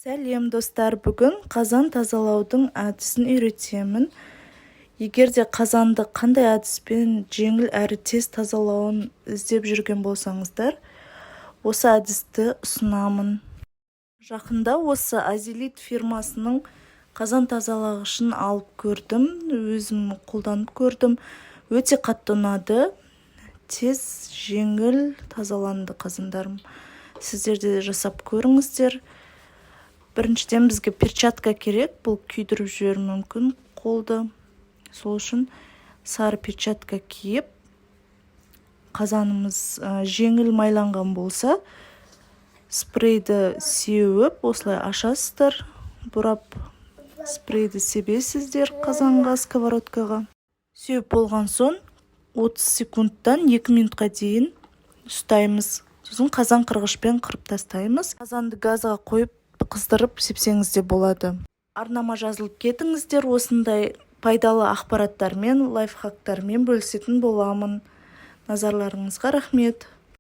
Сәлем достар, бүгін қазан тазалаудың әдісін үйретемін. Егер де қазанды қандай әдіспен жеңіл әрі тез тазалауын іздеп жүрген болсаңыздар, осы әдісті ұсынамын. Жақында осы Азелит фирмасының қазан тазалағышын алып көрдім, өзім қолданып көрдім. Өте қатты ұнады, тез, жеңіл тазаланды қазандарым. Сіздер де жасап көріңіздер. Біріншіден бізге перчатка керек, бұл күйдіріп жіберуі мүмкін қолды. Сол үшін сары перчатка киіп, қазанымыз жеңіл майланған болса, спрейді сеуіп, осылай ашасыздар, бұрап спрейді себесіздер қазанға, сковородкаға. Сеуіп болған соң 30 секундтан 2 минутқа дейін ұстаймыз. Сосын қазан қырғышпен қырып тастаймыз. Қазанды газға қойып қыздырып сепсеңіз де болады. Арнама жазылып кетіңіздер, осындай пайдалы ақпараттармен, лайфхактармен бөлісетін боламын. Назарларыңызға рахмет.